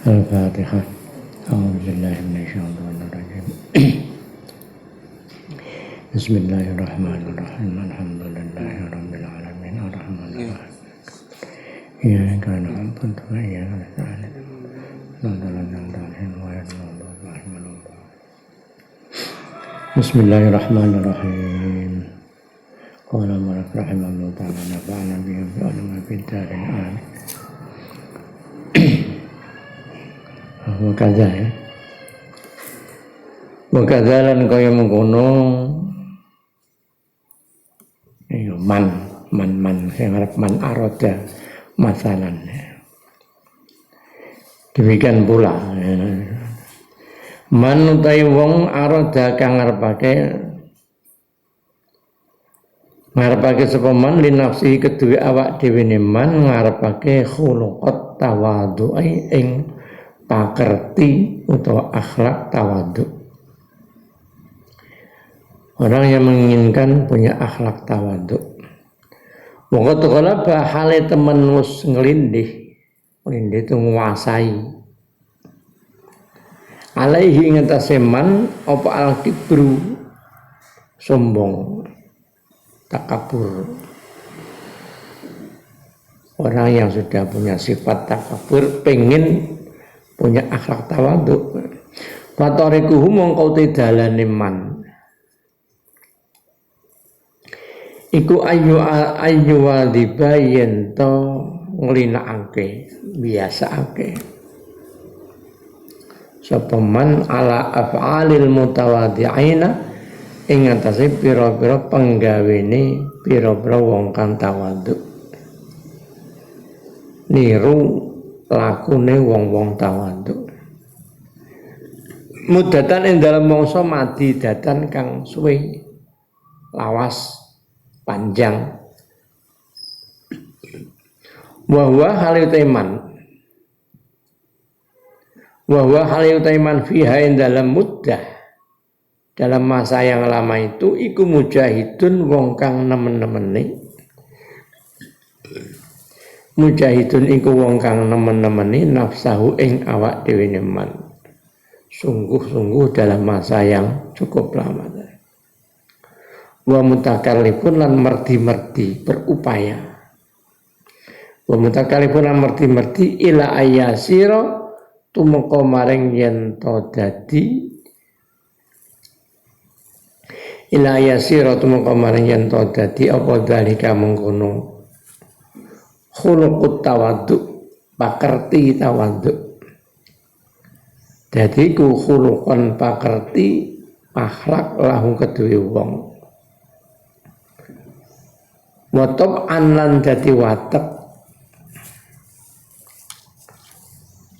Al-Fatihah. A'udzubillahi minasyaitonir rajim. Bismillahirrahmanirrahim. Alhamdulillahirabbil alamin. Arrahmanir rahim. Iyyaka na'budu wa iyyaka nasta'in. Bismillahirrahmanirrahim. Qala Malik rahimahullah ta'ala nafa'ana bihi wa ulama fid darin amin. Wakaza ya. Wakazalan kaya mengkono man sing arep man aroda masalan. Demikian pula man utai wong aroda kang ngarepake sapa man li nafsi kedue awak dhewe ne man ngarepake khuluqat tawadhu'i ing pakerti atau akhlak tawadhu. Orang yang menginginkan punya akhlak tawadhu. Wong kala bahale temen wis nglindih itu nguasai. Alaihi ngatasi man apa al-kibru sombong, takabur. Orang yang sudah punya sifat takabur pengen punya akhlak tawadhu. Fatarikuhu mongko tidalane man iku ayu wadiba yen to nglinakake biasaake sapa man ala af'alil mutawadhi'ina ing atase pira-pira penggawene pira-pira wong kang tawadhu, niru lakune wong-wong tawadhu. Mudatan ing dalem mangsa madi datan kang suwe lawas panjang. Wa hal utaiman fiha ing dalem muddah dalam masa yang lama itu iku mujahidun wong kang nemen-nemeni. Mujahidun iku wong kang nemen-nemeni nafsahu ing awak dhewe neman. Sungguh-sungguh dalam masa yang cukup lama. Wa mutakallifun lan merdi-merdi berupaya. Wa mutakallifun lan merdi-merdi ila ayasira tumeka maring yen to dadi ila ayasira tumeka maring yen to dadi apa dalika mengkono khuluqut tawadhu, pakerti tawadhu. Jadi ku khuluqan pakerti akhlak lahu kedue wong. Watop anlan dadi watek.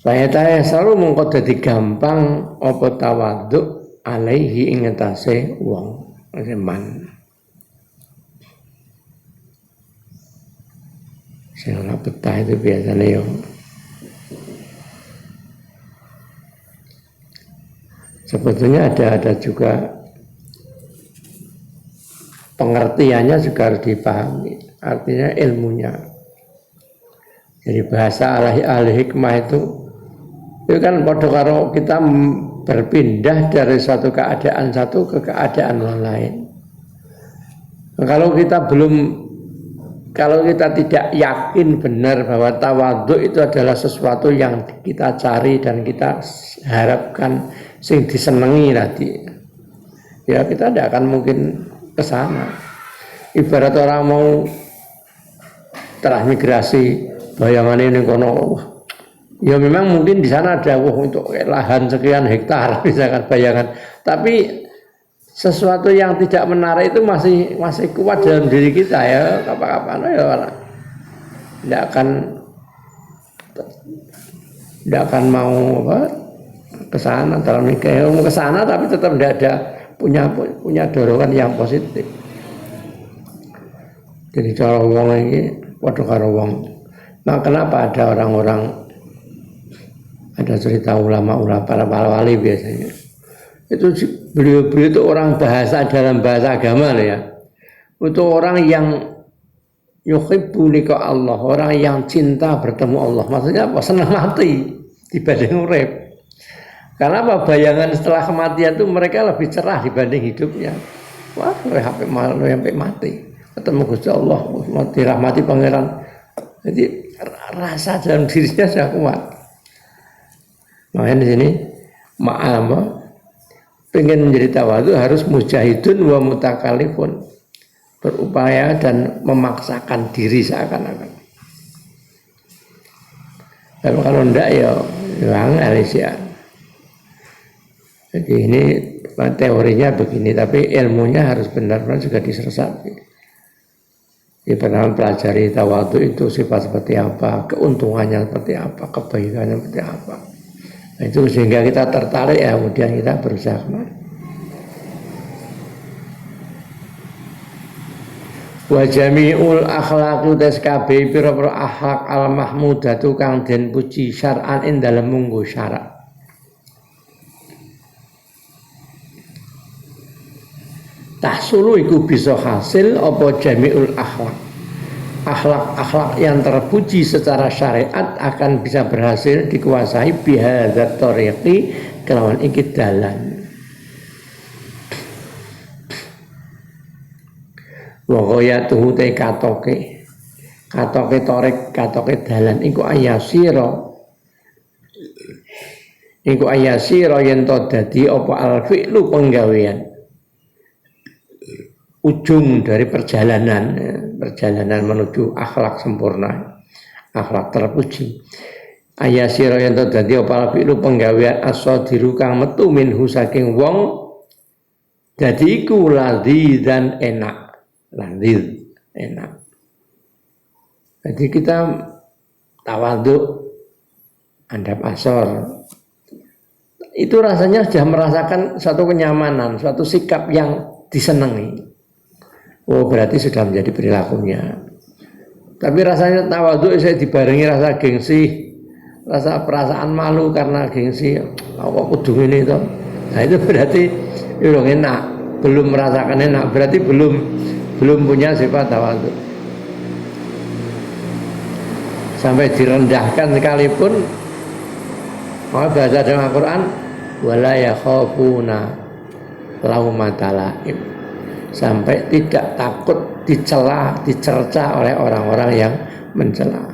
Saya tanya selalu mongko dadi gampang apa tawadhu alaihi ing atase wong man. Sing ora betah itu biasanya yo sebetulnya ada juga pengertiannya juga harus dipahami, artinya ilmunya. Jadi bahasa ahli hikmah itu kan pada karo kita berpindah dari satu keadaan satu ke keadaan lain. Kalau kita tidak yakin benar bahwa tawadhu itu adalah sesuatu yang kita cari dan kita harapkan sing disenengi tadi, ya kita tidak akan mungkin ke sana. Ibarat orang mau transmigrasi bayangan ini kono, ya memang mungkin di sana ada untuk lahan sekian hektar misalkan bayangan, tapi sesuatu yang tidak menarik itu masih kuat dalam diri kita ya, kapan-kapan ya tidak akan mau ke sana dalam nikah, mau ke sana tapi tetap tidak ada punya dorongan yang positif. Jadi cara wong ini padha karo wong. Nah, kenapa ada orang-orang, ada cerita ulama-ulama para wali biasanya itu beliau itu orang dalam bahasa agama ya, itu orang yang yuhibbu liqa Allah, orang yang cinta bertemu Allah. Maksudnya apa? Senang mati dibanding urip. Karena apa? Bayangan setelah kematian itu mereka lebih cerah dibanding hidupnya. Wah, sampai mati ketemu Gusti Allah, dirahmati pangeran. Jadi rasa dalam dirinya sudah kuat. Makanya di sini pengen menjadi tawadhu harus mujahidun wa mutakalifun, berupaya dan memaksakan diri seakan-akan. Tapi kalau enggak ya angel ya. Jadi ini teorinya begini, tapi ilmunya harus benar-benar juga disersati. Di pertama pelajari tawadhu itu sifat seperti apa, keuntungannya seperti apa, kebaikannya seperti apa. Nah, itu sehingga kita tertarik ya, kemudian kita berusaha kemana. Wa jami'ul akhlaqu taskabe pira-pira akhlak al mahmudatu kang den puji syar'an ing dalem munggo syarak. Tahsulu iku bisa hasil apa jami'ul akhlak. Akhlak-akhlak yang terpuji secara syariat akan bisa berhasil dikuasai bihadzat tariqi kelawan iki dalan. Wa ghayatuhu te katoke tarik katoke dalan iku ayasira yen to dadi apa al fi'lu penggawean ujung dari perjalanan menuju akhlak sempurna, akhlak terpuji. Ayasira yen to dadi apa fi'lu penggawean as-sadiru kang metu minhu saking wong dadi iku ladzi dan enak. Jadi kita tawadhu andap asor itu rasanya sudah merasakan suatu kenyamanan, suatu sikap yang disenangi. Oh, berarti sudah menjadi perilakunya. Tapi rasanya tawadhu saya dibarengi rasa gengsi, rasa perasaan malu karena gengsi. Apa kudu ini itu? Nah, itu berarti belum enak, belum merasakan enak, berarti belum punya sifat tawadhu. Sampai direndahkan sekalipun, maka bahasa dalam Al-Quran wala yakhafuna laumata laim, sampai tidak takut dicela, dicerca oleh orang-orang yang mencela.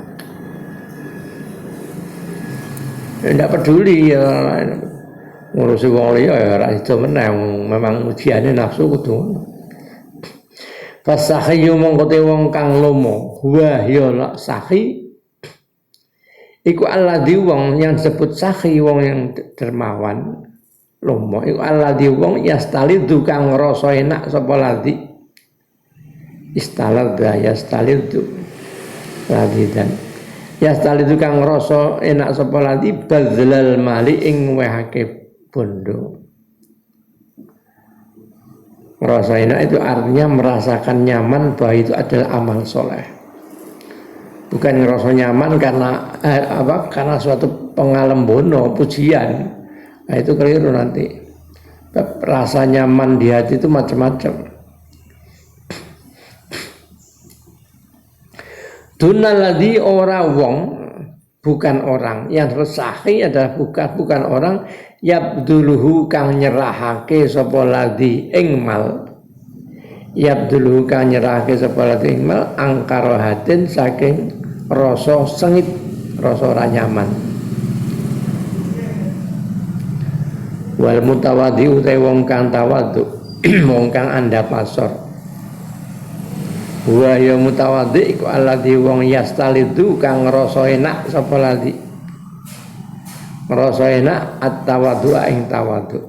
Tidak peduli ya, ngurusi wong liya ya ora iso meneng, memang ujiane nafsu kudu. Fasahiyu mongkote wong kang lomo wa ya sahi iku alladzi wong yang disebut sahi, wong yang dermawan lomo iku alladzi wong yastalidu kang ngrasa enak sapa ladzi istaladza yastalidu ladzi dan yastalidu kang ngrasa enak sapa ladzi badzlal mali ing wehake bondo. Merasa enak itu artinya merasakan nyaman bahwa itu adalah amal soleh. Bukan ngerasa nyaman karena karena suatu pengalembono, pujian. Nah, itu keliru nanti. Rasa nyaman di hati itu macam-macam. Dunalladzi ora wong, bukan orang. Yang sahi adalah bukan orang. Yabduluhu kang nyerahake sapa ladzi ing mal. Yabduluhu kang nyerahake sapa ladzi ing mal angkarahatin saking rasa sengit, rasa ora nyaman. Wal mutawaddi uta wong kang tawadhu wong kang andhap asor. Wa ya mutawaddi iku alladzi wong yastalidu kang ngrasa enak sapa ladzi. Ngrasa enak at-tawadhu ing tawadhu.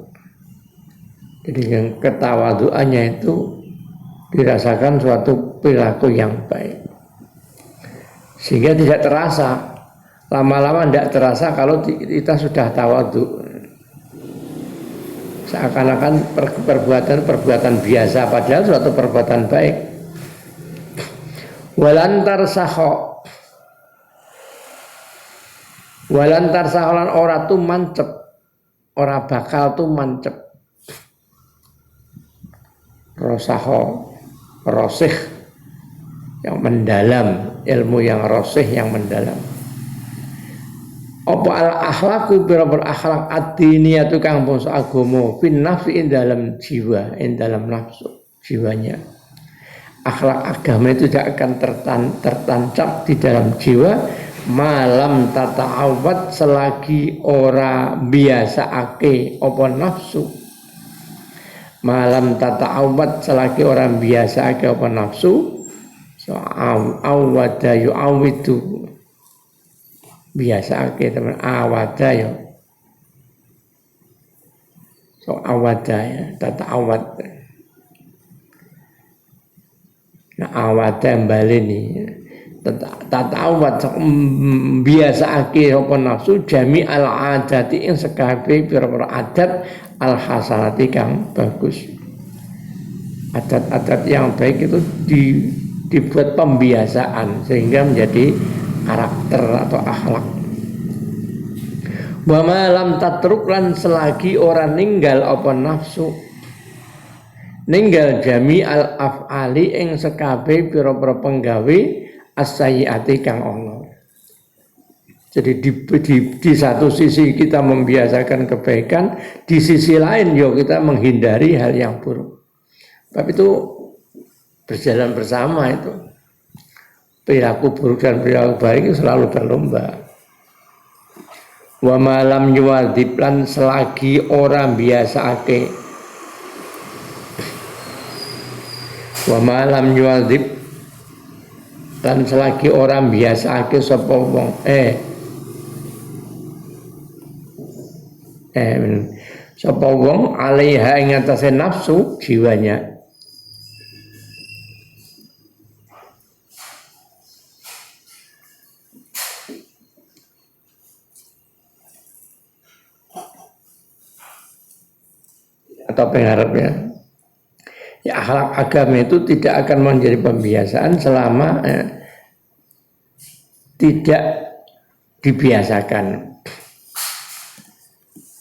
Jadi yang ketawaduannya itu dirasakan suatu perilaku yang baik, sehingga tidak terasa, lama-lama tidak terasa kalau kita sudah tawadu, seakan-akan perbuatan biasa padahal suatu perbuatan baik. Walantar saholan ora tu mancep, ora bakal tu mancep. Rosaho rosih yang mendalam, ilmu yang rosih yang mendalam. Apa al akhlaku bir akhlak ad-diniyatu kang bangsa agama fin nafsi ing dalam jiwa, ing dalam nafsu jiwanya. Akhlak agama itu tidak akan tertancap di dalam jiwa malam tata'awad selagi ora biasaake apa nafsu. Malam tata'awad selagi orang biasa ke apa nafsu, so awada yu awidu biasa ke teman awada yo, so awada ya tata'awad. Nah awada kembali nih tata'awad biasa ke apa nafsu jami al adati yang sekabeh pira-pira adat al hasanati kang bagus. Adat-adat yang baik itu dibuat pembiasaan sehingga menjadi karakter atau akhlak. Wa ma lam tatruk lan selagi orang ninggal apa nafsu, ninggal jami al af'ali ing sekabeh pira-pira penggawe as-sayyiati kang ana. Jadi di satu sisi kita membiasakan kebaikan, di sisi lain yo kita menghindari hal yang buruk. Tapi itu berjalan bersama itu. Perilaku buruk dan perilaku baik itu selalu berlomba. Wa malam yuwadib lan selagi orang biasake. Wa malam yuwadib lan selagi orang biasake sapa wong sapa wong alaiha ing atase nafsu jiwanya. Atau pengharapnya ya akhlak agama itu tidak akan menjadi pembiasaan selama tidak dibiasakan.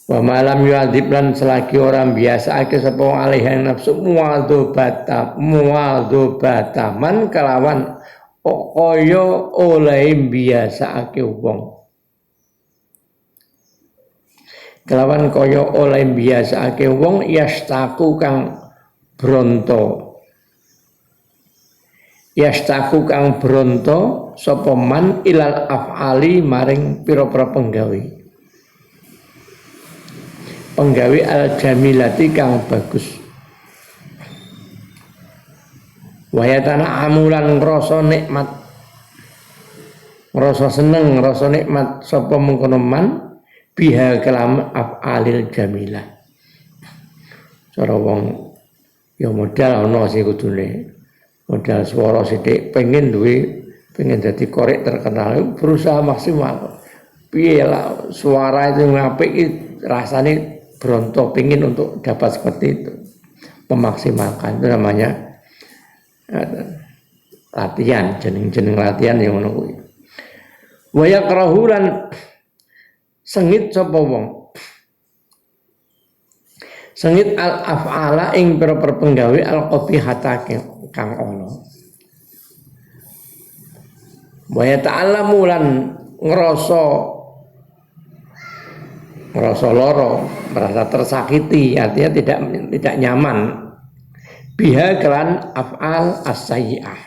Wa malam yu'adzib lan selagi orang biasa ake sapa alaiha nafsu muadzobataman kelawan kaya oleh biasa ake wong. Kelawan kaya oleh biasa ake wong yastaku kang bronto. Yastaku kang bronto sapa man ilal af'ali maring pira-pira penggawe. Penggawe al-jamilati kang bagus. Wayatana amulan ngrasa nikmat, ngrasa seneng, ngrasa nikmat sapa mengkono man biha kalam af'alil jamilah. Cara wong ya modal ana sing kudune. Modal swara sithik pengen dadi korek terkenal, berusaha maksimal. Piye lah suara itu ngapik rasane bronto pingin untuk dapat seperti itu, memaksimalkan itu namanya latihan, jeneng latihan yang menunggu. Waya kerahulan sengit sapa wong, sengit al af'ala ing pira-pira penggawe al qabihata kang ana. Waya ta'allamu lan ngrasa loro, merasa tersakiti, artinya tidak nyaman. Biha kelan af'al as-sayyi'ah,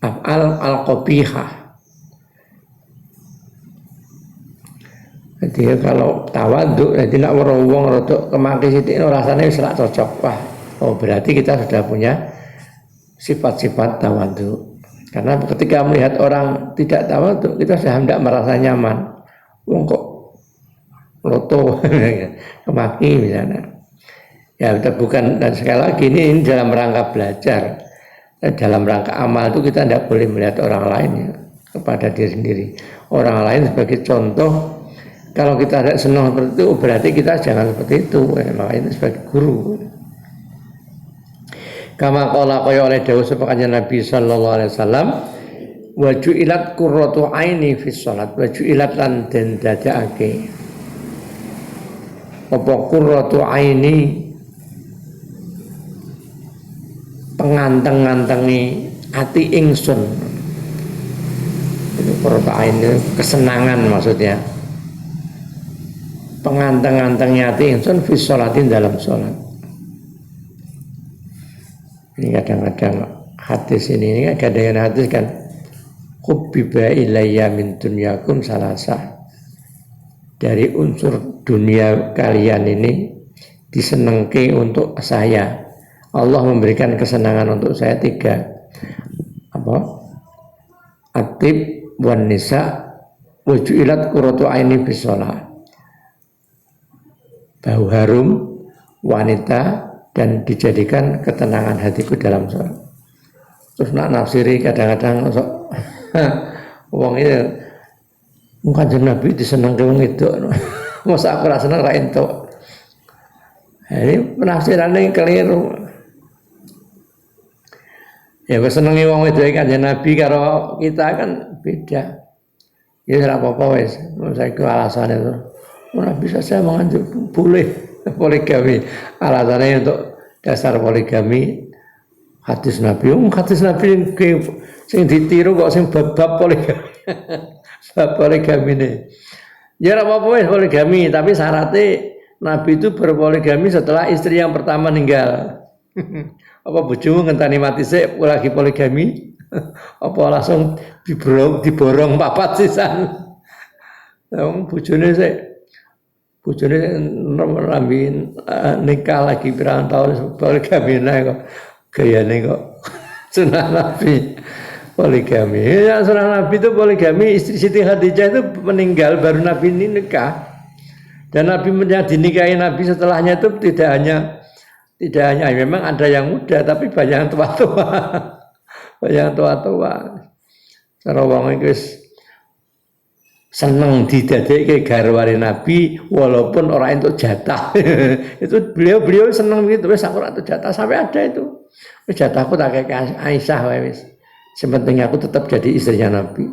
af'al al-qabihah. Jadi kalau tawadhu, jadi nak wong rodok kemaki sithik rasane wis ora cocok. Wah, oh berarti kita sudah punya sifat-sifat tawadhu. Karena ketika melihat orang tidak tawadhu, kita sudah tidak merasa nyaman. Wong kok loto kemaki misalnya. Ya kita bukan, dan sekali lagi ini dalam rangka belajar, dalam rangka amal itu kita tidak boleh melihat orang lain ya, kepada diri sendiri. Orang lain sebagai contoh, kalau kita ada senang seperti itu berarti kita jangan seperti itu, makanya sebagai guru. Kama qala kaya oleh dawuh sapa kanjeng Nabi sallallahu alaihi wasallam, wa ju'ilat qurratu aini fi shalat, wa ju'ilat lan den dadekake apa qurratu aini, penganteng-antengi ati ingsun. Itu qurratu aini, kesenangan maksudnya. Penganteng-antengi ati ingsun fi shalatin, dalam salat. Ini kadang-kadang hadis ini ada yang hadis kan, hubbiba ilayya min dunyakum salasa, dari unsur dunia kalian ini disenengke untuk saya, Allah memberikan kesenangan untuk saya 3, apa, atib wan nisa wa ju'ilat qurratu aini bis shalah, bau harum wanita dan dijadikan ketenangan hatiku dalam sholat. Terus nak nafsiri kadang-kadang wong itu Kanjeng Nabi diseneng wong itu, masa aku rasa seneng ra entuk. Ini penafsirannya keliru. Ya wis senengi wong itu Kanjeng Nabi karo kita kan beda. Ya ora apa-apa wis, saiki alasannya itu. Ora bisa saya menganjur boleh poligami, alasannya untuk dasar poligami hadis Nabi. Hadis Nabi sing ditiru kok sing bab poligami. Bab poligami ini. Ya ora apa-apa wis poligami, tapi syaratnya Nabi itu berpoligami setelah istri yang pertama meninggal. Apa bojomu ngenteni mati sik lagi poligami? Apa langsung diborong papat sisan? Wong bojone sik rambi nikah lagi pirang tahun poligami kok gayane kok sunah Nabi poligami. Ya sunah Nabi itu poligami, istri Siti Khadijah itu meninggal baru Nabi ini nikah. Dan Nabi dinikahi Nabi setelahnya itu tidak hanya memang ada yang muda tapi banyak yang tua-tua. Banyak yang tua-tua. Cara wong iki seneng didadekke garwane Nabi walaupun orang itu jatah. Itu beliau seneng begitu, wis aku ora jatah sampai ada itu. Wis jatahku tak kayak Aisyah wae wis. Sepenting aku tetap jadi istrinya Nabi.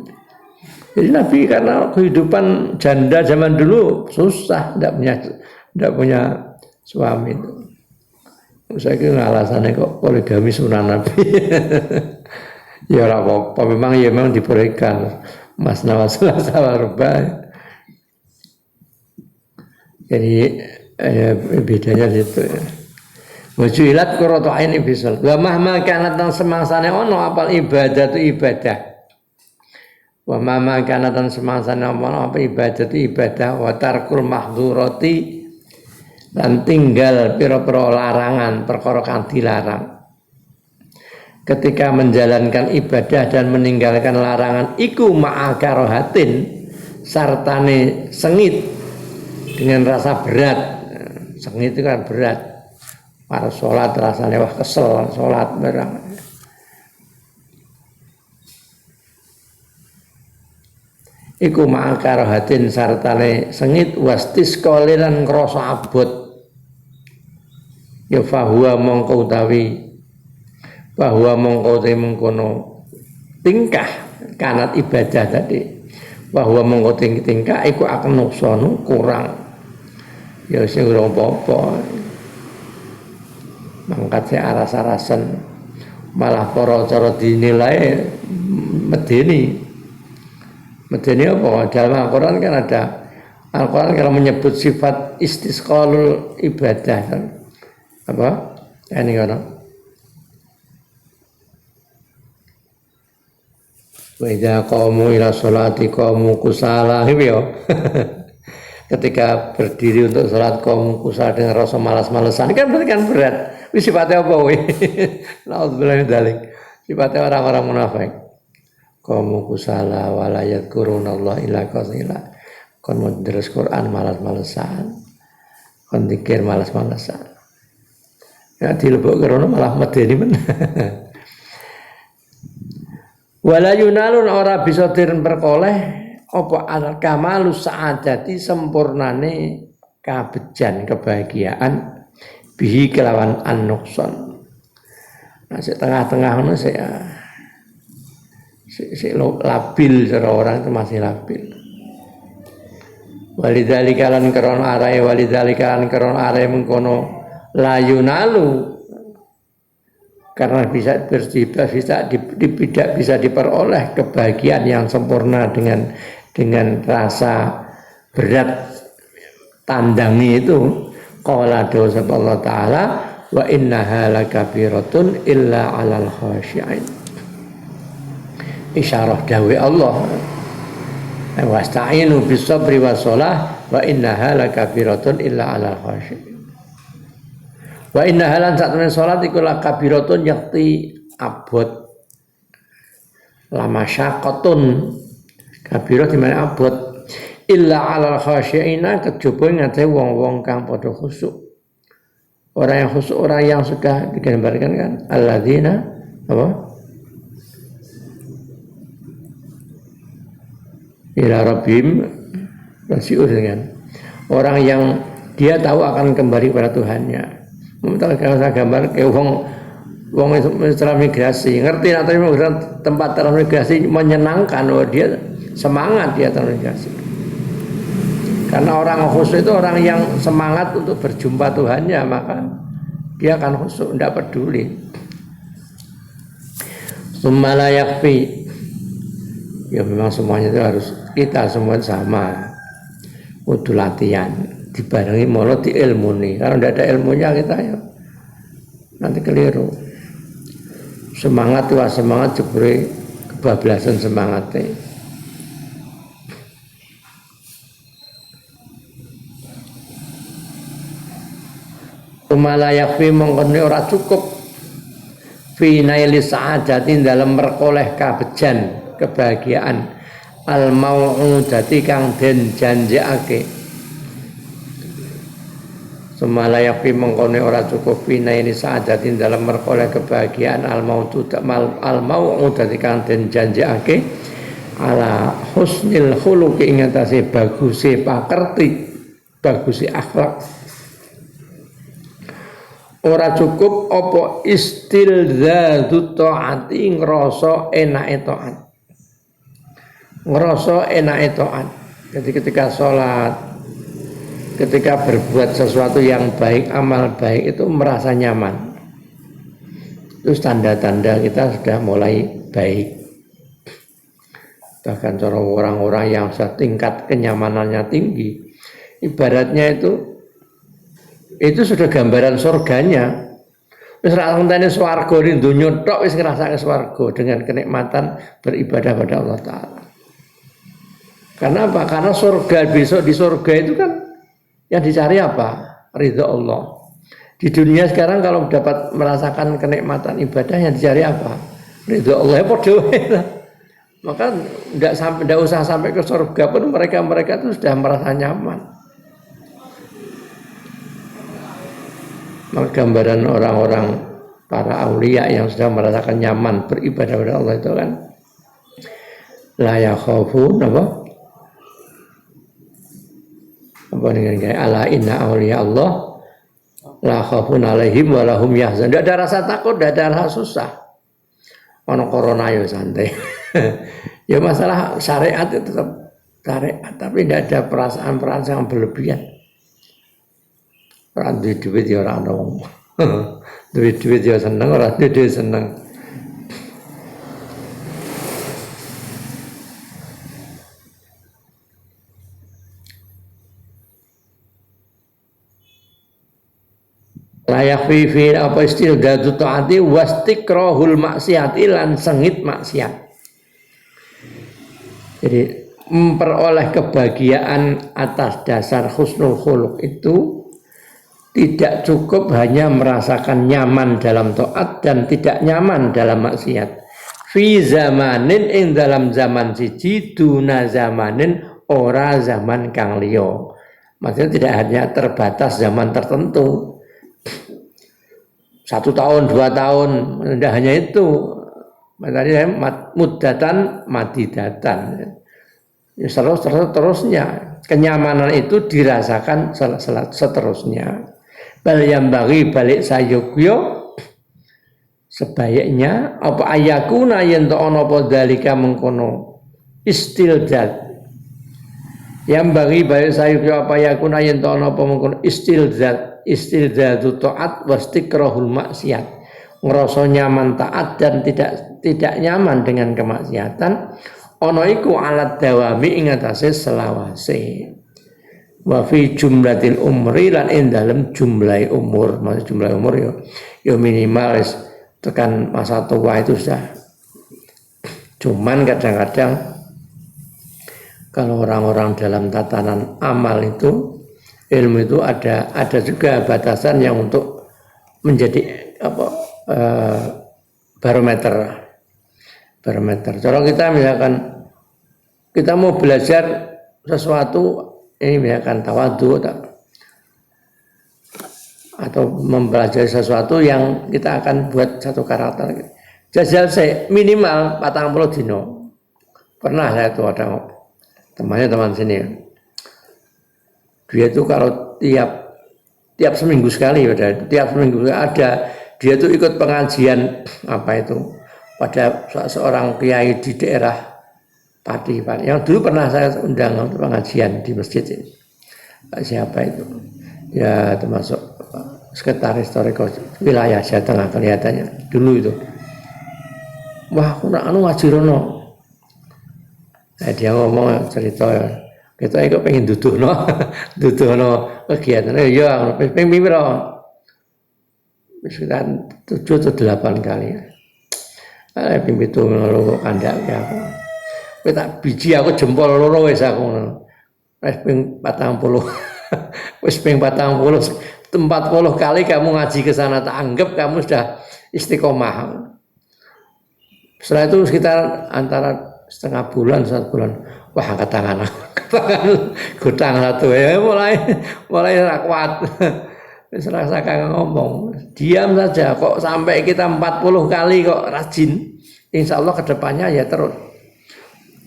Jadi Nabi karena kehidupan janda zaman dulu susah, tidak punya suami itu. Saya kira alasannya kok poligami sunah Nabi. Ya ora apa-apa, memang dibolehkan. Mas nawasul sawarba. Jadi bedanya itu ya. Wajulat qurratu aini bisal. Wa mahma kanat nang semangsane ono apal ibadah itu ibadah. Wa mahma kanat nang semangsane ono apa ibadah itu ibadah, wa tarkul mahdhurati, dan tinggal pira-pira larangan, perkara kang dilarang. Ketika menjalankan ibadah dan meninggalkan larangan iku ma'a karahatin, sartane sengit dengan rasa berat. Sengit itu kan berat. Para sholat rasanya wah kesel sholat barang. Iku ma'a karahatin sartane sengit wastis koliran ngrasa abot. Ya fahuwa mongko utawi bahwa mengkote mengkono tingkah kanat ibadah tadi, bahwa mengkote tingkah iku akan nuksonu kurang ya sing ora apa-apa mangkat se aras-arasan malah para cara dinilai medeni apa dalam Al-Quran kan ada Al-Quran kalau menyebut sifat istisqalul ibadah kan apa ini kan wa idza qamu ila sholati qamu kusala ya. Ketika berdiri untuk sholat qamu kusala dengan rasa malas-malesan kan berarti kan berat. Wis sifatnya apa kuwi? Nauzubillah min dzalik. Sifatnya orang-orang munafik. Qamu kusala wa la yadhkurunallaha illa qalila. Kon mau deres Quran malas-malesan. Kon zikir malas-malesan. Ya dilebok karena malah medeni men. Wala yunalun ora bisa diperkoleh apa al kamalu sa'adati sempurnane kabejan kebahagiaan bihi kelawan an-nuqsan. Nah, tengah-tengah ngono sik labil cara orang itu masih labil. Walidzalika lan krana arae walidzalika lan krana arae mengkono la yunalu karena tidak bisa diperoleh kebahagiaan yang sempurna dengan rasa berat tandangi itu. Qala dosa Allah Ta'ala wa innaha lakabiratun illa 'alal khashi'in. Isyarah dawe Allah. Wasta'inu bis sabri was shalah wa innaha lakabiratun illa 'alal khashi'in. Wa innaha lan satune salat iku lakabiratun yakti abot lama syaqatun kabirah di mana abot illa 'alal khasyi'ina kejaba ngate wong-wong kang padha khusyuk. Orang yang khusyuk, orang yang sudah digambarkan kan alladzina apa? Ila rabbihim raji'un kan. Orang yang dia tahu akan kembali pada Tuhannya. Kalau saya gambar ke wong transmigrasi, ngerti nanti tempat transmigrasi menyenangkan, dia semangat dia transmigrasi. Karena orang khusyuk itu orang yang semangat untuk berjumpa Tuhannya, maka dia akan khusyuk, tidak peduli. Summa la yakfi. Ya memang semuanya itu harus kita semua sama. Kudu latihan. Dibarengi malah di ilmu nih. Kalau tidak ada ilmunya kita ya nanti keliru. Semangat jebule kebablasan semangatnya. Umalayafi mengkoni ora cukup fi naili sa'adatin dalam merkoleh kabejan kebahagiaan al mau'udati kang den janjekake. Sumalayafi mengkoni ora cukup fi naili sa'adatin dalam merkoleh kebahagiaan al mau'udati kang den janjekake ala husnil khuluqi ing atase baguse pakerti, baguse akhlak. Ora cukup apa istilzadu taati ngrasa enake taat. Ngrasa enake taat. Jadi ketika sholat, ketika berbuat sesuatu yang baik, amal baik itu merasa nyaman. Itu tanda-tanda kita sudah mulai baik. Bahkan cara orang-orang yang tingkat kenyamanannya tinggi, ibaratnya itu sudah gambaran surganya. Wis ra ngenteni swarga ning donya tok wis ngrasake swarga dengan kenikmatan beribadah pada Allah Taala. Karena apa? Karena surga besok di surga itu kan yang dicari apa? Ridha Allah. Di dunia sekarang kalau dapat merasakan kenikmatan ibadah yang dicari apa? Ridha Allah. Ya padha wae. Maka enggak usah sampai ke surga pun mereka itu sudah merasa nyaman. Gambaran orang-orang para aulia yang sudah merasakan nyaman beribadah kepada Allah itu kan la yakhafun apa dengan kayak ala inna auliya Allah la khafun alaihim wa lahum yahzanun. Tidak ada rasa takut, tidak ada rasa susah. Ono corona yo santai. Ya masalah syariat itu tetap syariat, tapi tidak ada perasaan-perasaan yang berlebihan. Orang duit ya orang dong, duit ya seneng, orang duit seneng. Layak fi apa istilah dadu taati wastikrahul maksiati lan sengit maksiat. Jadi memperoleh kebahagiaan atas dasar husnul khuluq itu tidak cukup hanya merasakan nyaman dalam taat dan tidak nyaman dalam maksiat. Fi zamanin ing dalam zaman siji duna zamanin ora zaman kang liya. Maksudnya tidak hanya terbatas zaman tertentu. 1 tahun, 2 tahun, tidak hanya itu. Tadi saya mudatan, madidatan. Ya, terusnya kenyamanan itu dirasakan seterusnya. Bal yang balik sayukyo sebaiknya apa ayakuna yen to ana apa dalika mengkono istildad. Yang balik sayukyo apa ayakuna yen to ana apa mengkono istildadu taat wastikrahul maksiat. Ngerasa nyaman taat dan tidak nyaman dengan kemaksiatan. Ono iku alat dawami ing atase selawase. Wa fi jumlatil umri lan ing dalem jumlah umur. Maksud jumlah umur yo minimal tekan masa tua itu sudah. Cuman kadang-kadang kalau orang-orang dalam tatanan amal itu ilmu itu ada juga batasan yang untuk menjadi barometer. Kalau kita misalkan kita mau belajar sesuatu ini misalkan tawadhu atau mempelajari sesuatu yang kita akan buat satu karakter. Jajal saya minimal 40 dino. Pernah saya tuh ada teman sini. Dia tuh kalau tiap seminggu sekali tiap seminggu ada dia tuh ikut pengajian pada seorang kiai di daerah Pati. Yang dulu pernah saya undang untuk pengajian di masjid ini. Siapa itu? Ya termasuk sekretaris Toriko wilayah Jawa Tengah kelihatannya dulu itu. Wah, aku nak ngaji rono. Nah, dia ngomong cerita kita ikut pengen duduhno kegiatan. Ya, pengen piro? Sekitar 7 atau 8 kali. Pimpin itu ngeloro kandak ya aku. Tak biji aku jempol loro wis aku. Wis ping 40. Wis ping 40 kali kamu ngaji ke sana tak anggap kamu sudah istiqomah. Setelah itu sekitar antara setengah bulan 1 bulan. Wah, angkat tangan. Gudang satu ya mulai kuat. Serasa kakak ngomong, diam saja kok sampai kita 40 kali kok rajin. Insya Allah kedepannya ya terus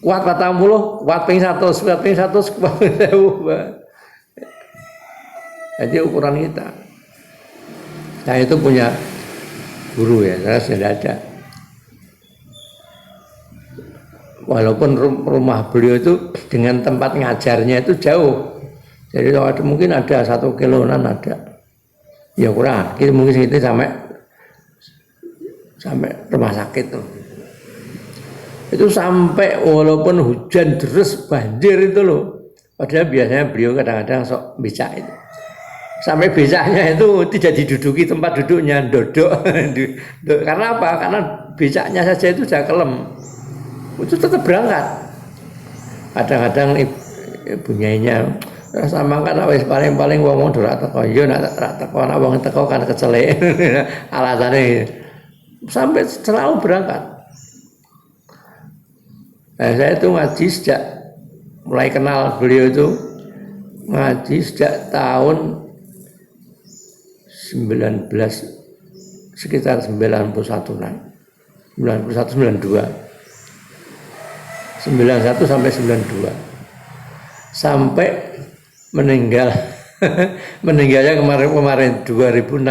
kuat 40, kuat ping 100, kuat ping 100, kuat ping 1000. Jadi ukuran kita. Saya itu punya guru ya, saya sudah ada. Walaupun rumah beliau itu dengan tempat ngajarnya itu jauh. Jadi mungkin ada 1 kiloan ada. Ya kurang, kita mungkin segitu sampai rumah sakit tuh. Itu sampai walaupun hujan deras banjir itu loh. Padahal biasanya beliau kadang-kadang sok becak itu. Sampai becaknya itu tidak diduduki tempat duduknya, dodok. Karena apa? Karena becaknya saja itu sudah kelem. Itu tetap berangkat. Kadang-kadang ibunya sama kan wis paling wong ora teko yo nek ora teko ana wong teko kan kecelek alasane sampai selalu berangkat. Saya itu ngaji sejak mulai kenal beliau itu ngaji sejak tahun 19 sekitar 91-an 91 92 91 sampai 92 sampai meninggalnya kemarin 2016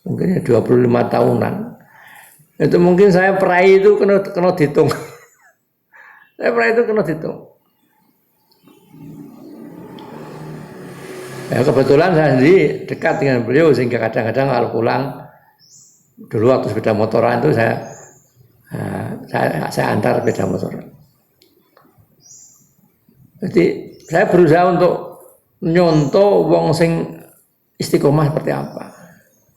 mungkin 25 tahunan itu mungkin saya perai itu kena dihitung saya perai itu kena dihitung ya kebetulan saya sendiri dekat dengan beliau sehingga kadang-kadang kalau pulang dulu waktu sepeda motoran itu saya antar sepeda motor. Jadi saya berusaha untuk nyontoh wong sing istiqomah seperti apa.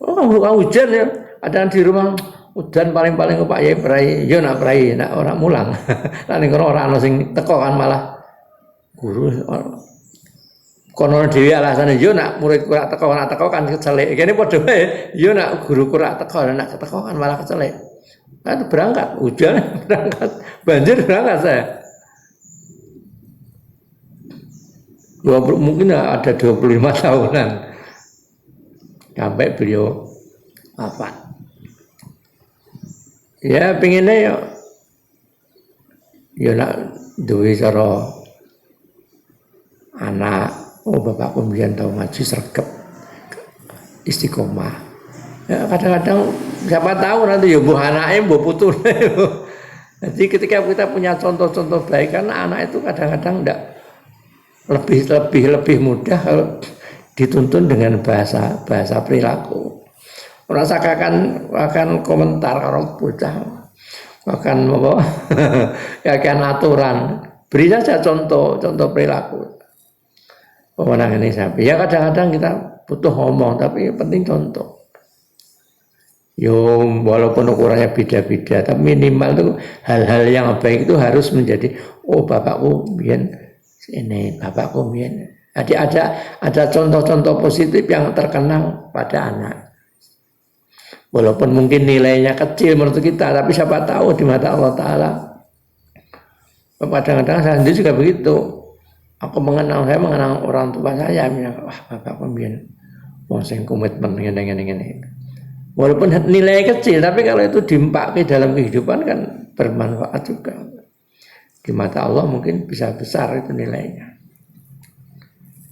Oh, kamu hujan ya, ada di rumah hujan paling-paling Pak Yai prai, yo nak prai, nak orang mulang. Lan ning ora ana sing teko kan malah guru kono dhewe alasane yo nak murid ora teko kan kecelek. Kene padha wae, yo nak guru ora teko, nak teko kan malah kecelek. Kan berangkat, hujan berangkat, banjir berangkat saya. Mungkin ada 25 tahunan sampai beliau wafat. Ya pengennya ya nak duwe cara anak, bapakku mbiyen tau ngaji sregep istiqomah. Ya kadang-kadang siapa tahu nanti ya mbuh anake mbuh putune. Jadi ketika kita punya contoh-contoh baik, karena anak itu kadang-kadang enggak lebih mudah kalau dituntun dengan bahasa perilaku. Rasakan akan komentar kalau bocah akan apa akan aturan. Beri saja contoh perilaku. Pemenang ini sapi. Ya kadang-kadang kita butuh ngomong, tapi penting contoh. Yo walaupun ukurannya beda-beda, tapi minimal itu hal-hal yang baik itu harus menjadi bapakku biyen ini, bapakku biyen. Jadi ada contoh-contoh positif yang terkenang pada anak. Walaupun mungkin nilainya kecil menurut kita, tapi siapa tahu di mata Allah Ta'ala. Kadang-kadang saya sendiri juga begitu. Saya mengenang orang tua saya, wah bapakku biyen wong sing komitmen ngene. Walaupun nilainya kecil, tapi kalau itu dimpakai dalam kehidupan kan bermanfaat juga. Di mata Allah mungkin bisa besar itu nilainya.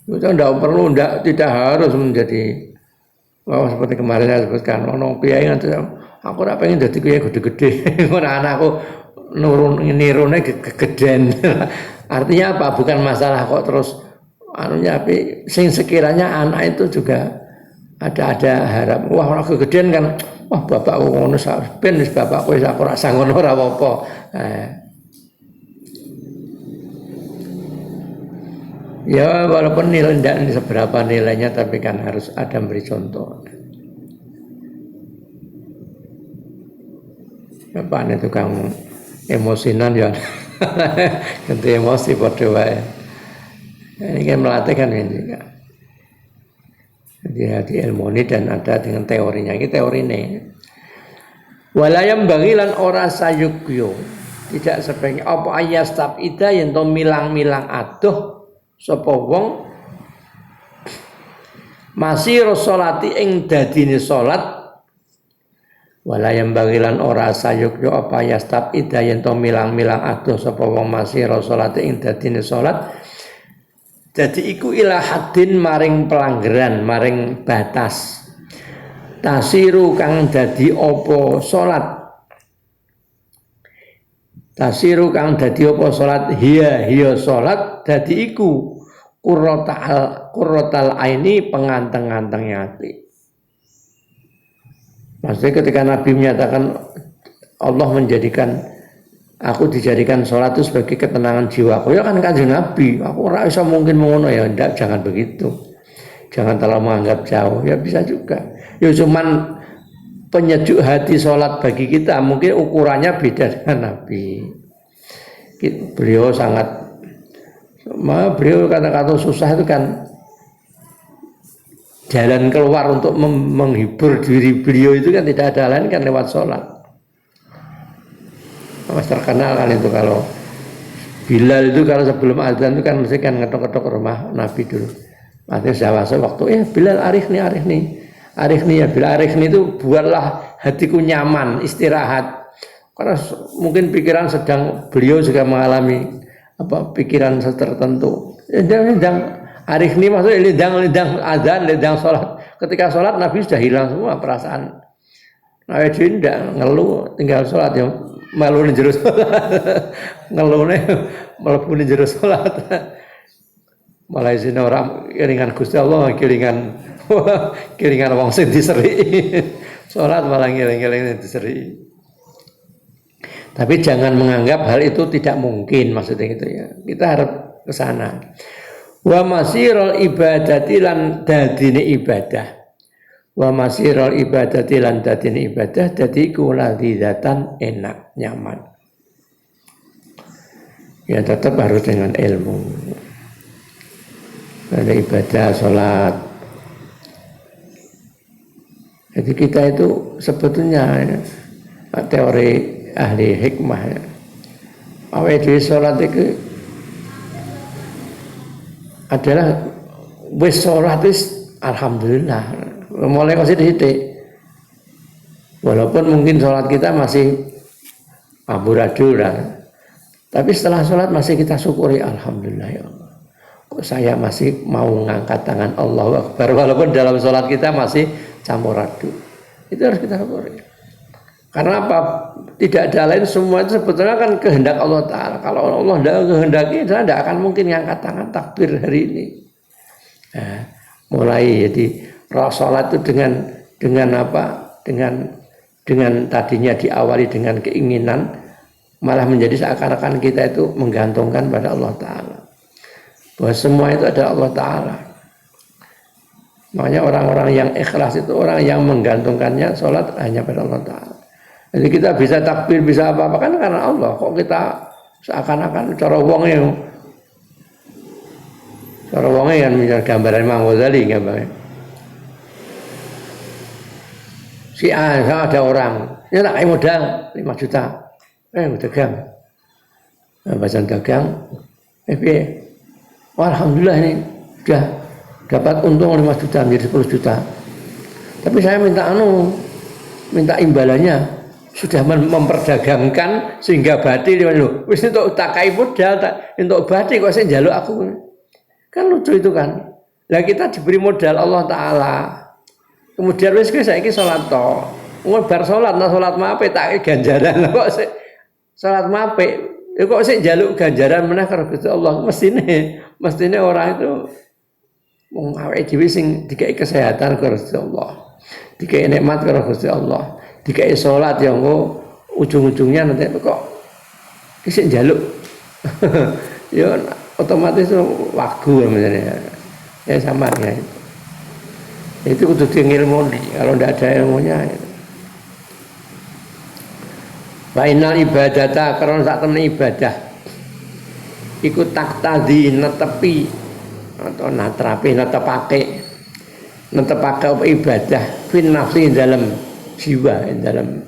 Itu tidak harus menjadi seperti kemarin saya sebutkan, orang kiai nanti aku tidak pengen jadi kiai gede-gede, anakku nirune kegedean. Artinya apa? Bukan masalah kok terus tapi sekiranya anak itu juga ada harap. Wah orang kegedean kan, wah bapakku ngono ben wis bapakku wis aku rasa ngono ora apa-apa. Ya walaupun nilai tidak seberapa nilainya, tapi kan harus ada beri contoh. Apa nih tukang emosinan ya, ganti emosi pada wae. Ini kan melatih kan ini juga. Jadi ilmu ini dan ada dengan teorinya. Ini teori ini. Walayam bangilan ora sayukyo. Tidak sebaiknya apa ayas tabida yang to milang-milang aduh. Sapa wong masih salati ing dadine salat walayam bagilan ora sayukyo apa yastab ida yen to milang-milang adoh sapa wong masih salati ing dadine salat. Jadi iku ila haddin maring pelanggaran maring batas tasiru kang dadi apa salat tasiru kang dadi apa salat hiya salat dadi iku qurratal aini penganteng-anteng hati. Maksudnya ketika Nabi menyatakan Allah menjadikan aku dijadikan salat itu sebagai ketenangan jiwaku, ya kan kanjeng Nabi, aku ora iso mungkin ngono ya, ndak, jangan begitu. Jangan terlalu menganggap jauh, ya bisa juga. Ya cuman penyejuk hati salat bagi kita mungkin ukurannya beda dengan Nabi. Beliau kata-kata susah itu kan jalan keluar untuk menghibur diri beliau itu kan tidak ada lain kan lewat sholat. Mas terkenal kan itu kalau Bilal itu kalau sebelum azan itu kan mesti kan ngetok-ngetok rumah Nabi dulu. Artinya jawab waktu Bilal arif nih ya Bilal arif nih itu buatlah hatiku nyaman istirahat. Karena mungkin pikiran beliau juga mengalami pikiran tertentu. Lidang arif ini maksudnya lidang azan, lidang sholat. Ketika sholat Nabi sudah hilang semua perasaan. Nabi tidak ngeluh, tinggal sholat ya malu nih jero sholat. Ngeluhnya melebu nih jero sholat. Malah sini orang kiringan Gusti Allah, kiringan wong sing diseri. Sholat malah ngiring-ngiring diseri. Tapi jangan menganggap hal itu tidak mungkin, maksudnya gitu ya. Kita harus ke sana. Wa masirul ibadati lan dadine ibadah. Wa masirul ibadati lan dadine ibadah dadi iku ladzatan enak, nyaman. Ya tetap harus dengan ilmu. Ada ibadah sholat. Jadi kita itu sebetulnya teori ahli hikmah ya. Awake dhewe salat itu adalah wis salat wis alhamdulillah mulai kok sithik. Walaupun mungkin sholat kita masih amburadul, tapi setelah sholat masih kita syukuri, alhamdulillah ya Allah. Kok saya masih mau ngangkat tangan Allahu Akbar walaupun dalam sholat kita masih campur aduk. Itu harus kita syukuri. Karena apa? Tidak ada lain, semua itu sebetulnya kan kehendak Allah Ta'ala. Kalau Allah tidak kehendaki, tidak akan mungkin ngangkat tangan takbir hari ini. Nah, mulai jadi sholat itu dengan apa? Dengan tadinya diawali dengan keinginan, malah menjadi seakan-akan kita itu menggantungkan pada Allah Ta'ala. Bahwa semua itu adalah Allah Ta'ala. Makanya orang-orang yang ikhlas itu orang yang menggantungkannya sholat hanya pada Allah Ta'ala. Jadi kita bisa takbir, bisa apa-apa kan karena Allah. Kok kita seakan-akan cara wongnya kan misal gambaran Imam Ghazali gambarnya. Si A ada orang, ini tak modal 5 juta, dagang, bacaan dagang, alhamdulillah ini sudah dapat untung 5 juta menjadi 10 juta. Tapi saya minta imbalannya sudah memperdagangkan sehingga batil. Loh, wis untuk takai modal, untuk batil kok saya njaluk aku. Kan lucu itu kan. Lah kita diberi modal Allah Ta'ala. Kemudian wis saiki salat to. Bar salat mape tak ganjaran kok sik salat mape. Kok sik njaluk ganjaran meneh karo Gusti Allah. Mestine orang itu wong awake dhewe sing dikai kesehatan karo Gusti Allah. Dikai nikmat karo Gusti Allah. Dikai salat ya engko ujung-ujungnya nanti kok sik njaluk. Ya otomatis wagu namanya. Ya sama ya. Itu kudu ngilmuni, kalau tidak ada ilmunya itu. Fainal ibadata karena sak temne ibadah ikut taktadi netepi atau netepake ibadah fin nafsi dalam jiwa, dalam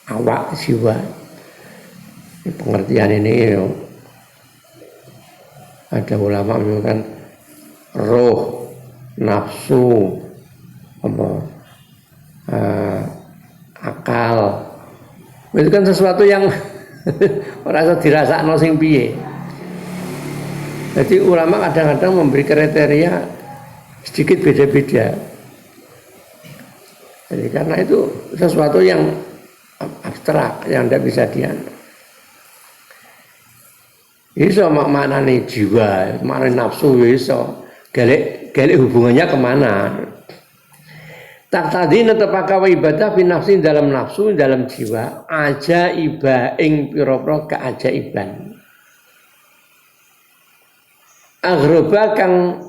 awak jiwa. Ini pengertian ini ada ulama menyebutkan roh, nafsu, akal, itu kan sesuatu yang rasa dirasakno sing piye. Jadi ulama kadang-kadang memberi kriteria sedikit beda-beda. Jadi karena itu sesuatu yang abstrak yang tidak bisa dianggap. Iso maknane jiwa, maknane nafsu iso. Galek hubungannya kemana? Tak tadi netepaka ibadah binafsi dalam nafsu dalam jiwa ajaiba ing pira-pira keajaiban. Aghroba kang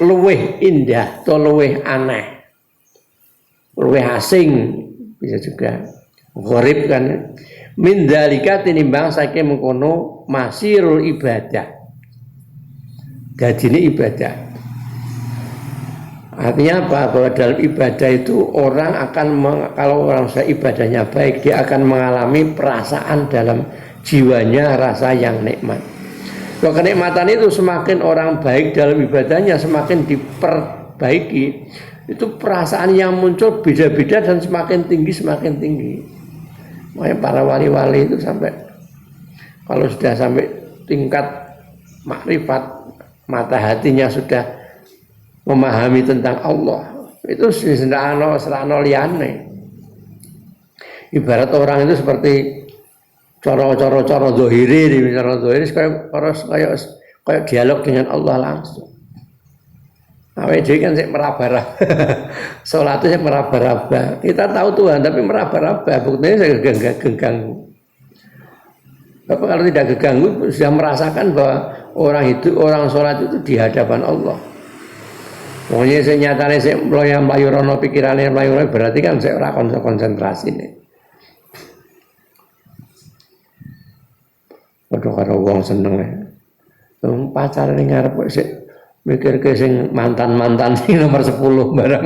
luweh indah atau luweh aneh, luweh asing bisa juga. Gharib kan min dzalika tinimbang saking mengkono masirul ibadah. Dadine ibadah. Artinya apa? Bahwa dalam ibadah itu orang akan kalau orang sudah ibadahnya baik, dia akan mengalami perasaan dalam jiwanya rasa yang nikmat. Kalau kenikmatan itu semakin orang baik dalam ibadahnya, semakin diperbaiki, itu perasaan yang muncul beda-beda dan semakin tinggi. Makanya para wali-wali itu sampai kalau sudah sampai tingkat makrifat, mata hatinya sudah memahami tentang Allah, itu serano liyane. Ibarat orang itu seperti coro zahiri, kayak dialog dengan Allah langsung. Awake dhewe kan sik meraba-raba. Salat itu meraba-raba. Kita tahu Tuhan tapi meraba-raba, buktinya saya geganggu. Bapak kalau tidak geganggu sudah merasakan bahwa orang salat itu di hadapan Allah. Pokoknya saya nyatane saya mlayu rono pikirane mlayu berarti kan saya ora konsentrasi nih. Padha karo wong seneng. Wong pacare ning ngarep kok sik mikir ke sing mantan sing nomor 10 barang.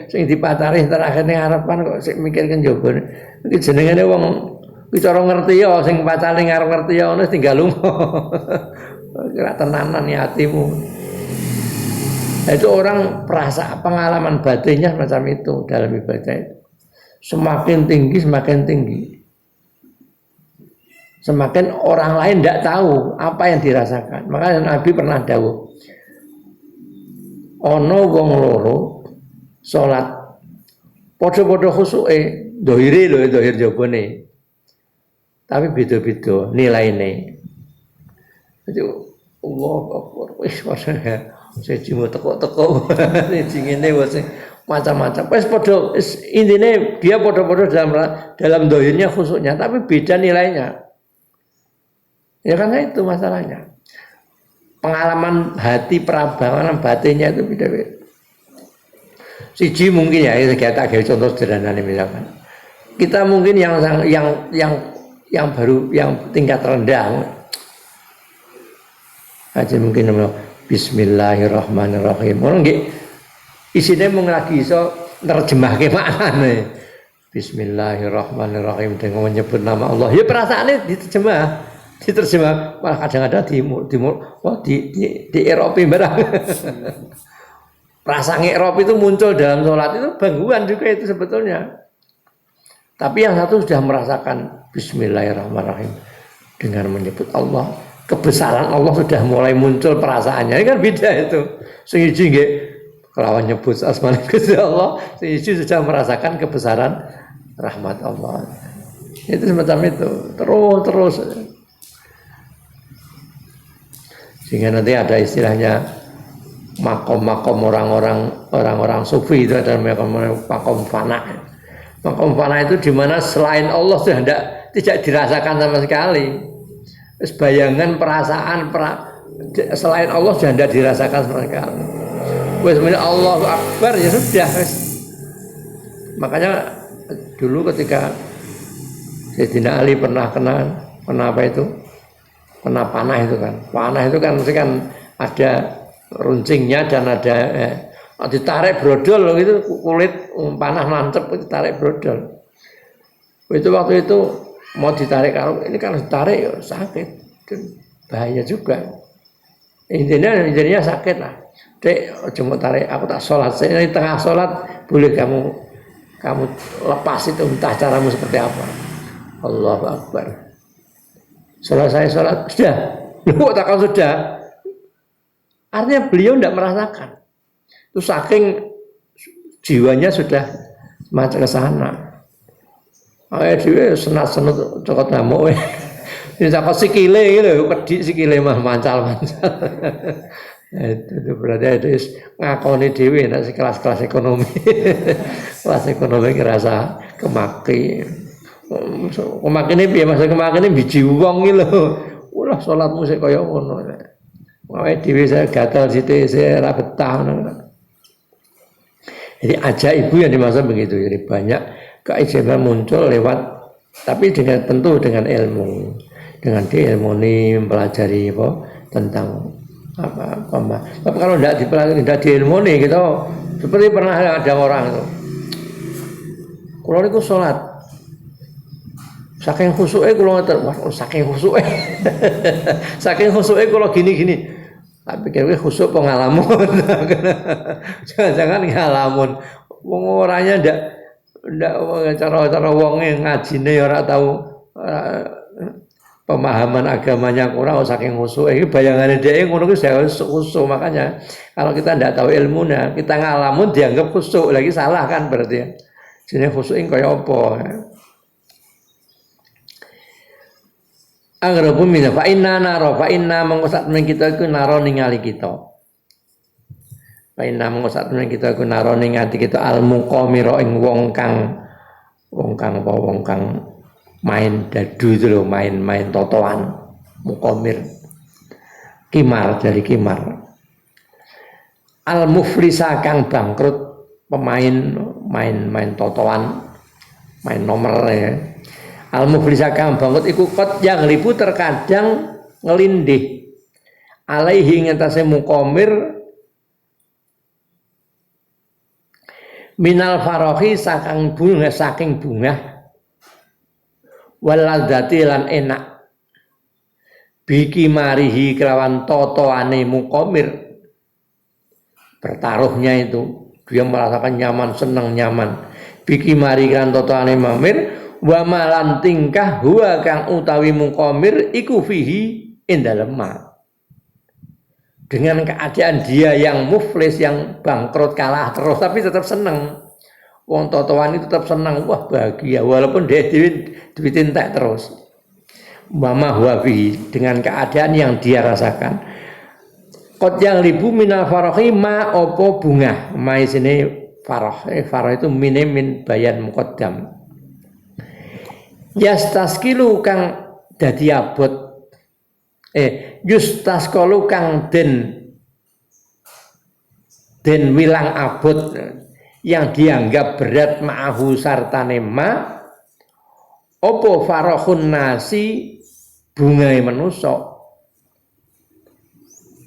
sing dipatari terakhir ning ngarepan kok sik mikir ke njaba. Iki jenengane wong iki cara ngerti ya sing pacare ngarep ngerti ya ngono tinggal lunga. kira tenanan ya hatimu. Nah, itu orang perasa pengalaman batinnya macam itu dalam ibadah itu. Semakin tinggi semakin tinggi. Semakin orang lain tidak tahu apa yang dirasakan. Makanya Nabi pernah dawuh, ono wong loro salat padha-padha khusuke, dohir jabone. Tapi beda-beda nilaine. Jadi Allah Akbar wis siji mau teko-teko siji ngene wis macam-macam. Wis padha intine dia padha-padha dalam dohirnya khusuknya tapi beda nilainya. Ya karena itu masalahnya. Pengalaman hati, pengalaman batinnya itu beda-beda. Siji mungkin ya, kita tak contoh sederhana nih misalkan. Kita mungkin yang baru, yang tingkat rendah, aja mungkin Bismillahirrahmanirrahim. Orang nggih isine mung lagi iso nerjemahke maknane. Bismillahirrahmanirrahim dengan menyebut nama Allah. Ya perasaannya diterjemah malah kadang-kadang di Eropa barang. Perasaan Eropa itu muncul dalam sholat itu gangguan juga itu sebetulnya. Tapi yang satu sudah merasakan Bismillahirrahmanirrahim dengan menyebut Allah, kebesaran Allah sudah mulai muncul perasaannya. Ini kan beda itu. Sing iki nggih kelawan nyebut asmaul Gusti Allah, sing iki sudah merasakan kebesaran rahmat Allah. Itu semacam itu. Terus. Sehingga nanti ada istilahnya makom-makom orang-orang sufi itu ada makom fana. Makom fana itu di mana selain Allah sudah tidak dirasakan sama sekali. Terus bayangan perasaan selain Allah sudah tidak dirasakan sama sekali. Wes Allahu Akbar ya sudah. Makanya dulu ketika Sayyidina Ali pernah kena apa itu? Kena panah itu kan. Panah itu kan mesti kan ada runcingnya dan ada ditarik brodol gitu, kulit panah mantep ditarik brodol. Itu waktu itu mau ditarik, kalau ini kan ditarik ya sakit dan bahaya juga. Intinya sakit lah. Dek, cuma tarik, aku tak sholat. Saya di tengah sholat boleh kamu lepas itu, entah caramu seperti apa. Allahu Akbar. Selesai sholat sudah, lu takkan sudah. Artinya beliau tidak merasakan. Itu saking jiwanya sudah macam ke sana. Ayo dia senat-senut cokot ngamuk. Ini cokot sikile gitu, pedik sikile mah mancal. Itu berarti itu ngakoni dewi nak kelas-kelas ekonomi. Kelas ekonomi kerasa kemaki. Kemakine piye Mas kemakine biji wong iki lho. Ulah salatmu sik kaya ngono. Wae dhewe saya gatal sithik saya ora betah ngono. Jadi ajaib yang dimaksud begitu. Jadi banyak keajaiban muncul lewat tapi tentu dengan ilmu. Dengan diilmuni mempelajari tentang apa. Tapi kalau tidak diilmuni gitu seperti pernah ada orang itu. Kalau itu sholat saking khusyuke kula ngoten, saking khusyuke. Saking khusyuke kula gini-gini. Tak pikir khusyuk pengalaman. Jangan-jangan ngalamun. Wong orangnya ndak cara wonge ngajine ora tahu pemahaman agamanya kurang saking khusyuk. Iki bayangane dhek ngono kuwi khusyuk. Makanya kalau kita ndak tahu ilmunya, kita ngalamun dianggap khusyuk. Lagi salah kan berarti. Jenenge khusyuk kaya apa? Anggapun mina fa inna mengusat men kita iku naro ningali kita. Fa inna mengusat men kita iku naro ningali kita al muqamira ing wong kang main dadu itu lho, main totoan muqamir. Kimar dari kimar. Al muflisa kang bangkrut pemain main totoan, main nomor ya. Al-muflisa kang bangkrut iku kot yang lipu terkadang ngelindih alaihi ngatasi muqamir minal farohi saking bunga waladzati lan enak biki marihi kelawan totoane mukomir, bertaruhnya itu dia merasakan nyaman, senang nyaman. Biki mari kan totoane mamir, wa malan tingkah huwa kang utawi mukomir iku fihi indalem ma. Dengan keadaan dia yang muflis, yang bangkrut, kalah terus, tapi tetap senang. Wong totoan itu tetap senang, wah bahagia, walaupun dia duitin tak terus. Mama huwafi, dengan keadaan yang dia rasakan. Qad yang ribu minal farahi ma opo bunga, ma isine farah. Farah itu min bayan muqaddam. Yastaskilu kang dadi abot. Yustaskalu kang den wilang abot yang dianggap berat ma'ahu sartane ma opo farahun nasi bungai manusa,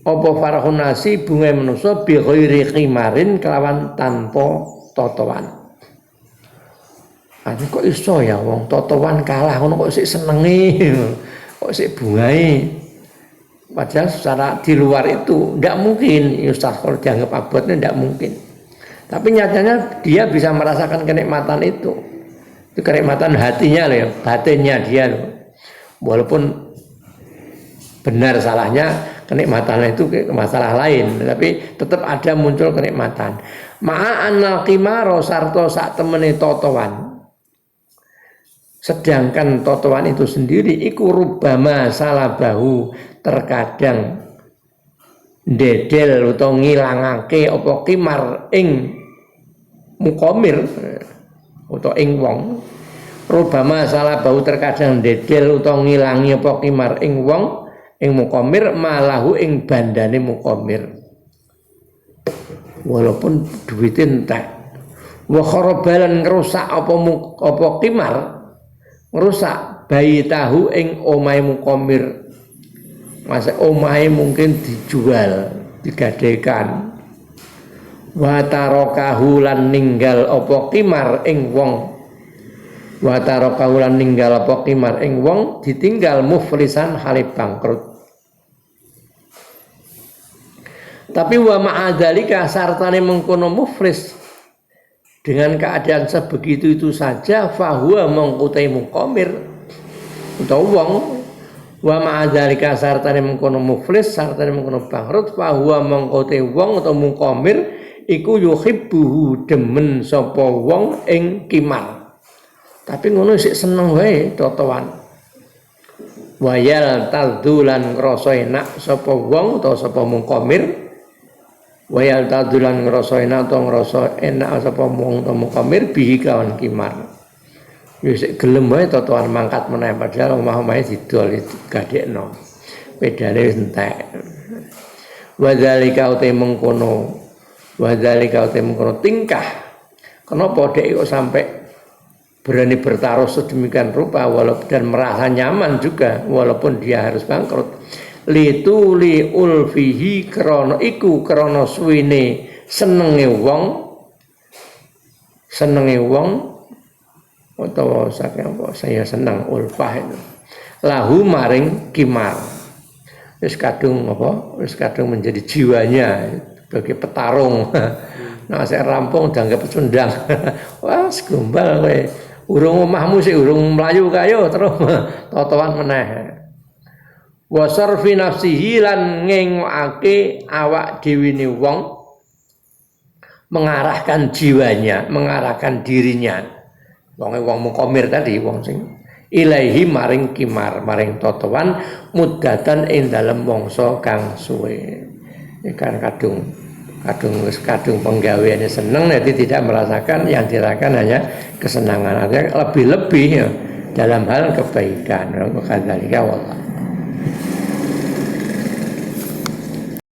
opo farahun nasi bungai manusa bi ghairi khimarin kelawan tanpa totoan. Ane kok iso ya wong totoan kalah ngono kok sik senenge, kok sik bungai. Padahal secara di luar itu tidak mungkin Ustaz kalau dianggap abotnya tidak mungkin. Tapi nyatanya dia bisa merasakan kenikmatan itu kenikmatan hatinya loh ya, batinnya dia loh. Walaupun benar salahnya kenikmatannya itu masalah lain, tapi tetap ada muncul kenikmatan. Ma'anal qimaro sarto sak temene totoan. Sedangkan totoan itu sendiri iku rubama salabahu, terkadang dedel utawa ngilangake apa qimar ing mukomir utawa ing wong. Rubama salabahu, terkadang dedel utawa ngilangi apa qimar ing wong ing mukomir malahu ing bandane mukomir. Walaupun duit entek. Wa kharabalan ngrusak apa qimar, ngrusak bayi tahu ing omahe mukomir. Masa omahe mungkin dijual, digadekan. Wa tarakahu lan ninggal apa qimar ing wong. Wa tarakahu lan ninggal apa qimar ing wong, ditinggal muflisan hale bangkrut. Tapi wa ma'adzalika sartane mengkono muflis dengan keadaan sebegitu itu saja, fahuwa mengkutai mukomir utawa wong. Wa ma'adzalika sartane mengkono muflis, sartane mengkono bangkrut, fahuwa mengkutai wong atau mukomir iku yuhibbuhu, demen sapa wong ing kimar. Tapi ngono sik seneng wae totoan. Wayal tadzulan ngrasa enak sapa wong utawa sapa mukomir. Wayal tadulan ngrasa enak atau ngrasa enak sapa wong utawa mukomir bihi kawan kimar. Wis gelem wae totoan mangkat meneh padahal omah-omahe didol gadekno. Pedane wis entek. Wadzalika uta mengkono. Wadzalika uta mengkono tingkah. Kenapa dhek kok sampai berani bertaruh sedemikian rupa walaupun dan merasa nyaman juga walaupun dia harus bangkrut. Lituli ulfihi krana iku krana suwine senenge wong utawa saking apa saya senang ulfah itu lahu maring kimar, wis kadung menjadi jiwanya sebagai petarung. Nah saya rampung dianggap pecundang. Wah segumbal kowe urung omahmu sik urung mlayu kayo terus totoan meneh. Wa sarfi nafsihi lan ngengake awak dhewe wong, mengarahkan jiwanya, mengarahkan dirinya. Wong mukomir tadi wong sing ilaihi maring kimar, maring totoan mudatan ing dalem mangsa kang suwe. Ikan kadung penggaweane seneng, nanti tidak merasakan yang dirasakan hanya kesenangan, artinya lebih-lebih ya, dalam hal kebaikan. Kadzalika wallah.